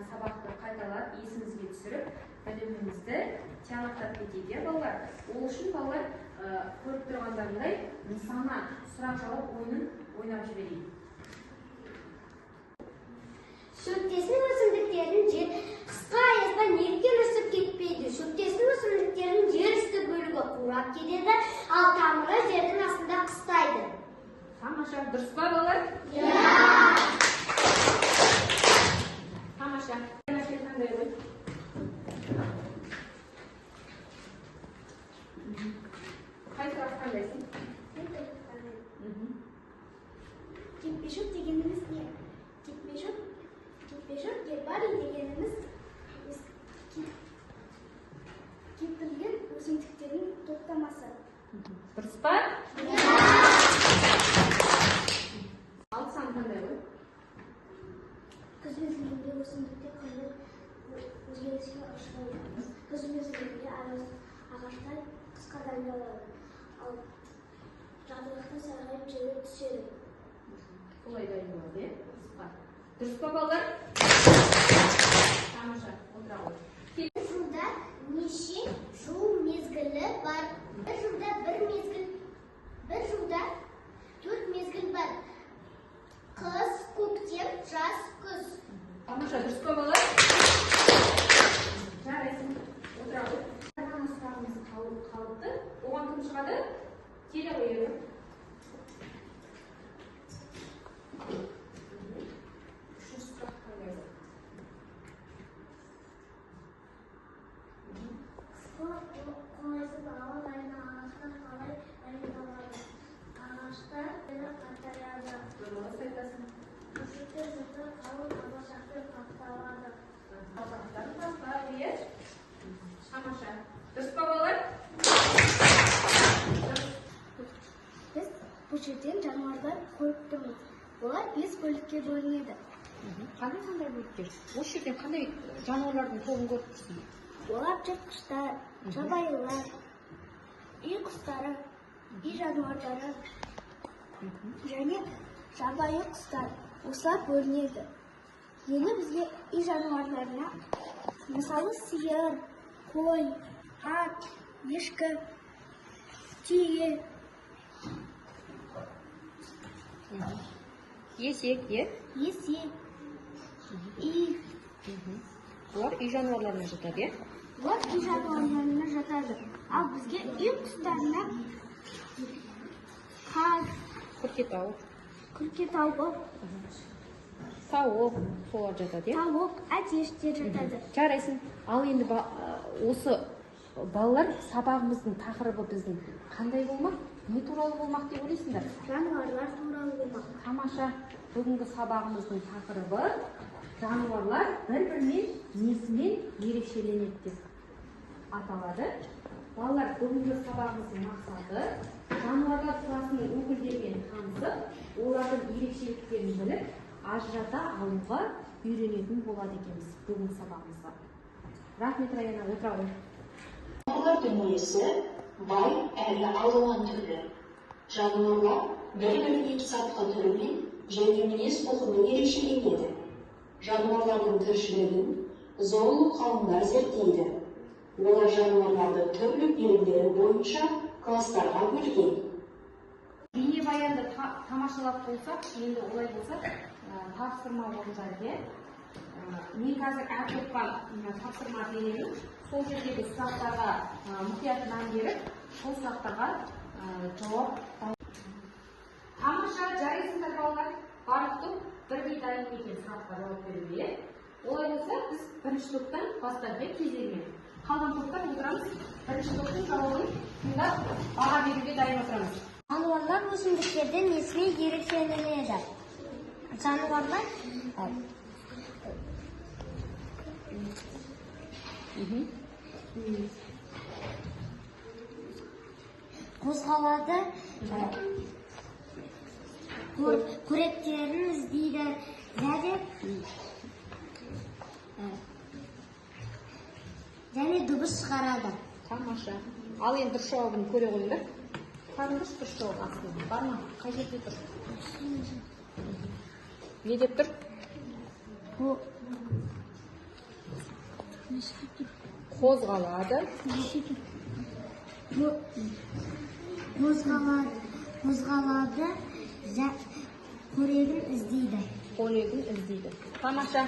сабақты қайталап, есіңізге түсіріп, біліміңізді тиянақтап кетейік, балалар. Ол үшін балалар көріп тұрғандарындай нысана сұрақ-жауап ойынын ойнап жіберейік. Шөптесін өсімдіктердің қысқа аязда неліктен үсіп кетпейді? Шөптесін өсімдіктердің жер үсті бөлігі қурап кетеді, ал тамыры жердің астында қыстайды. Тамаша, дұрыс па, балалар? Иә. Тамаша. Қай сұрақ қандайсың? Кетпешөп дегеніміз не? Кетпешөп гербарий дегеніміз кептірілген өсімдіктердің топтамасы. Дұрыс па? Ал сан қандай ғой? Күз мезгілінде өсімдіктер қандай өзгеріске ұшырайды? Күз мезгілінде ағаштар қысқа дайындалады, ал жапырақтар сарғайып жерге түседі. Солай дайындалады, иә? Дұрыс па, балалар? Тамаша, отыра ғой. Жылда неше жыл мезгілі бар? Bir жылда төрт мезгіл бар. Қыс, көктем, жаз, күз. Тамаша, дұрыс па, балалар? Жарайсың, отыра ғой. Сұрағымыз қалыпты. Оған кім шығады? Келе қойып. Қолайсыз ауа райына ағаштар қалай дайындалады? Ағаштар қатаяды. Дұрыс айтасың. Өсімдіктер жұты қалың қабыршақпен қапталады. Қабыршақтар қапталады, иә? Тамаша. Дұрыс па, балалар? Біз бұл жерден жануарлар көріп тұрмыз. Олар 5 бөлікке бөлінеді. Қандай бөліктер? Осы жерден қандай жануарлардың тобын көріп тұрсың? Олар жыртқыштар, жабайылар, үй құстары, үй жануарлары және жабайы құстар осылар бөлінеді. Енді бізге үй жануарларына, мысалы сиыр, қой, ат, ешкі, түйе, Есек, е? есек, ит. Олар үй жануарларына жатады, е? Олар үй жануарларына жатады. Ал бізге үй құстарына қаз, күрке тауық, Тауық, солар жатады, е? тауық, әтештер жатады. Жарайсың. Ал енді осы балалар сабағымыздың тақырыбы біздің қандай болмақ? Не туралы болмақ деп ойлайсыңдар? Жануарлар туралы болмақ. Тамаша. Бүгінгі сабағымыздың тақырыбы жануарлар бір-бірінен несімен ерекшеленеді деп аталады. Балалар, бүгінгі сабағымыздың мақсаты жануарлар турасының өкілдерімен танысып, олардың ерекшеліктерін біліп, ажырата алуға үйренетін болады екенбіз бүгінгі сабағымызға. Рахмет, Раяна, отыра ғой. Жануарлар дүниесі бай әрі алуан түрлі. Жануарлар бір-біріне сатқы түрімен және мінез құлқымен ерекшеленеді. Жануарлардың тіршілігін зоолог ғалымдар зерттейді. Олар жануарларды түрлі белгілері бойынша кластарға бөлген. Бейнебаянды тамашалап болсақ, енді олай болса, тапсырма орындайды. Мен қазір әртөкпан тапсырма беремін. Сол жердегі сұрақтарға мұқият мән беріп, сол сұрақтарға жауап. Тамаша, жарайсыңдар балалар. Барлық топ бірдей дайын екен сұраққа жауап беруге. Олай болса, біз бірінші топтан бастап кезегімен. Қалған топтар отырамыз. Бірінші топтың жауабын тыңдап, баға беруге дайын отырамыз. Жануарлар өсімдіктерден несімен ерекшеленеді? Жануарлар қозғалады, қоректерін іздейді, және дыбыс шығарады. Тамаша. Ал енді дұрыс жауабын көре қойыңдар. Қарындыш дұрыс жауап астында. Бар ма? Қай жерде тұр? Не деп тұр? Қозғалады. Қозғалады, қорегін іздейді. Қорегін іздейді. Тамаша.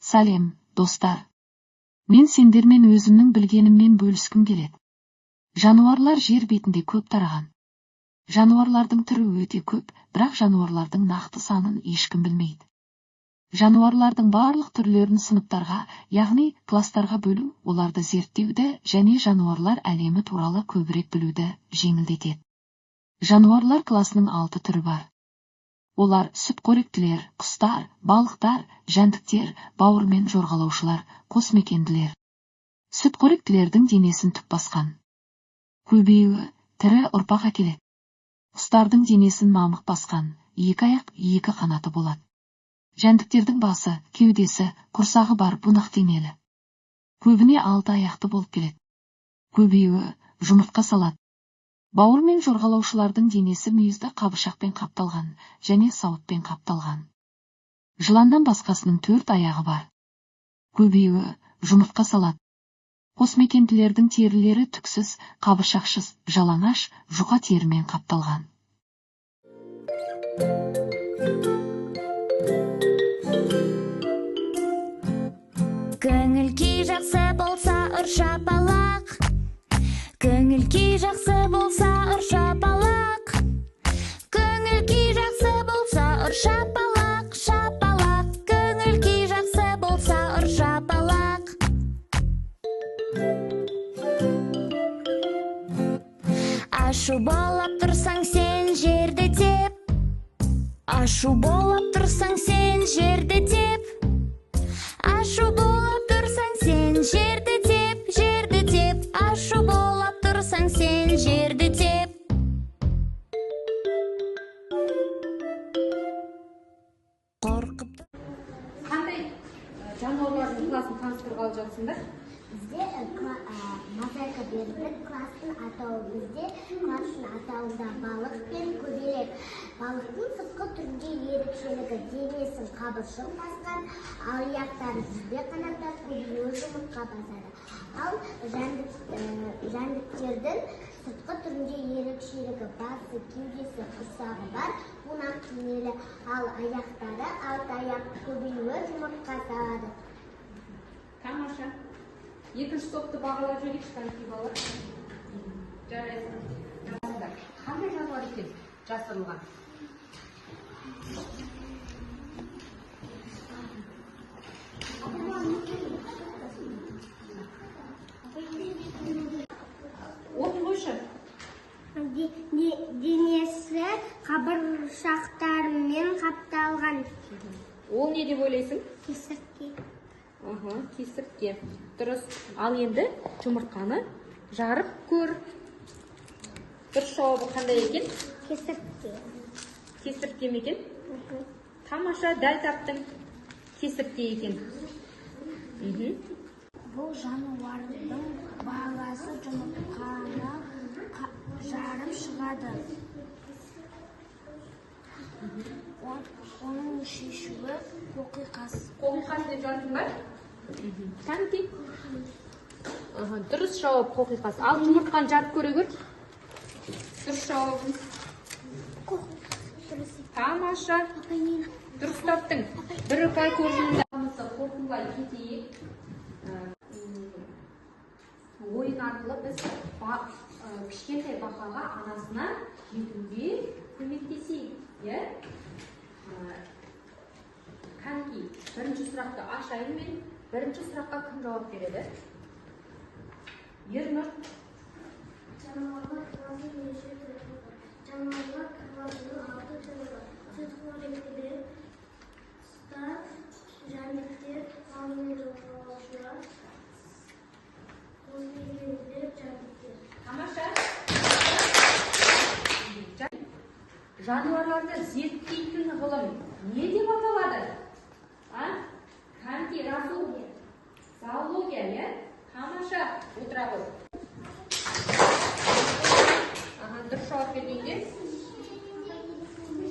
Сәлем, достар. Мен сендермен өзімнің білгеніммен бөліскім келеді. Жануарлар жер бетінде көп тараған. Жануарлардың түрі өте көп, бірақ жануарлардың нақты санын ешкім білмейді. Жануарлардың барлық түрлерін сыныптарға, яғни кластарға бөлу, оларды зерттеуді және жануарлар әлемі туралы көбірек білуді жеңілдетеді. Жануарлар класының 6 түрі бар. Олар сүтқоректілер, құстар, балықтар, жәндіктер, бауырмен жорғалаушылар, қосмекенділер. Сүтқоректілердің денесін түп басқан. Көбеюі тірі ұрпақ әкеледі. Құстардың денесін мамық басқан, 2 аяқ, 2 қанаты болады. Жәндіктердің басы, кеудесі, құрсағы бар бунақ денелі. Көбіне 6 аяқты болып келеді. Көбеюі жұмыртқа салады. Бауырмен жорғалаушылардың денесі мүйізді қабыршақпен қапталған және сауытпен қапталған. Жыланнан басқасының 4 аяғы бар. Көбеюі жұмыртқа салады. Қосмекенділердің терілері түксіз, қабыршақсыз, жалаңаш, жұқа терімен қапталған. Көңіл-күй жақсы болса ұршапалақ. Көңіл-күй жақсы болса ұршапалақ. Көңіл-күй жақсы болса ұршапалақ, шапалақ. Көңіл-күй жақсы болса ұршапалақ. Ашу болып тұрсаң сен жерді теп. Ашу болып тұрсаң сен жерді теп. Ашу болып тұрсаң сен жерді теп, жерді теп. Ашу болып тұрсаң сен жерді теп. Қорқып. Қандай жануарлардың класын таныстырғалы жатсыңдар? Бізде мозаика берілді, класстың атауы бізде, класстың атауында балық пен көбелек. Балықтың сыртқы түрінде ерекшелігі денесін қабыршақ басқан, аяқтары жүзбе қанаттар, көбеюі жұмыртқа басады. Ал жәндіктердің сыртқы түрінде ерекшелігі басы, кеудесі, құрсағы бар, бунақ денелі. Ал аяқтары 6 аяқ, көбеюі жұмыртқа салады. Тамаша. Екінші топты бағалап жүрейікші, қанекей балалар. Жарайсың. Қандай жануар екен жасырылған? Бұл не деп ойлайсың? Кесіртке. Кесіртке. Дұрыс. Ал енді жұмыртқаны жарып көр. Дұрыс жауабы қандай екен? Кесіртке. Кесіртке ме екен? Тамаша, дәл таптың. Кесіртке екен. Бұл жануардың баласы жұмыртқаны жарып шығады. Оның шешуі қоқиқас. Қоқиқас деп жаздың ба? Танки. Дұрыс жауап қоқиқас. Ал жұмыртқаны жарып көре көр. Дұрыс жауабың. Тамаша. Дұрыс таптың. Бір ұпай көрінді. Қорытындылай кетейік. Ойын арқылы біз кішкентай бақаға анасына жетуге көмектесейік. Қанки, бірінші сұрақты ашайын мен. Бірінші сұраққа кім жауап береді? Ернұр. Жануарлар қағазының неше түрі бар? Жануарлар қағазының 6 түрі бар. Сүтқоректілер, құстар, жәндіктер, мал мен жолаушылар, қозыкеңдер, жәндіктер. Тамаша. Жануарларды зерттейтін ғылым не деп аталады? Қанки, зоология. Зоология, Тамаша. Отыра қой. Дұрыс жауап бергенде.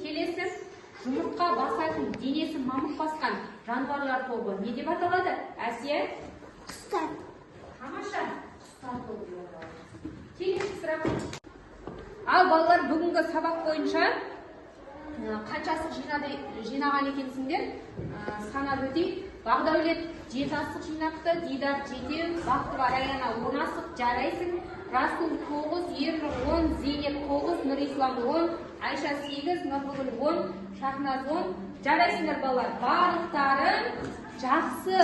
Келесі, жұмыртқа басатын, денесі мамық басқан жануарлар тобы не деп аталады? Әсия? Құстар. Тамаша. Құстар тобы деп аталады. Келесі сұрақ. Ал балалар, бүгінгі сабақ бойынша қаншасын жинаған екенсіңдер? Санап өтейік. Бағдәулет 7 асық жинапты, Дидар 7, Бақтыбар Аяна 10 асық, жарайсың. Расул 9, Ернұр 10, Зейнеп 9, Нұрислам 10, Айша 8, Нұрбүгіл 10, Шахназ 10. Жарайсыңдар балалар. Барлықтары жақсы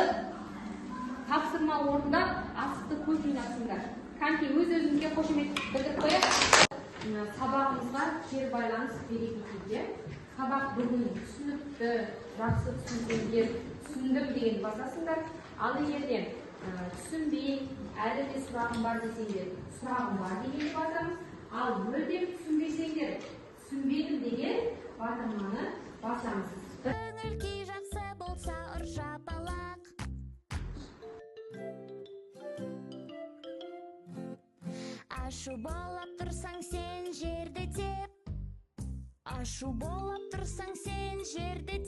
тапсырма орындап, асықты көп жинапсыңдар. Қанки, өз-өзіңізге қошемет білдіріп қояйық. Сабағымызға кері байланыс берекетейді. Сабақ бүгін түсінікті, жақсы түсіндіңдер, түсіндім деген басасыңдар. Ал егерде түсінбей, әлі де сұрағым бар десеңдер, сұрағым бар дегенде басамыз. Ал мүлдем түсінбесеңдер, түсінбедім деген батырманы басамыз. Көңіл күй жақсы болса ұршапалақ. Ашу болып тұрсаң сен жерді теп. Ашу болып тұрсаң сен жерді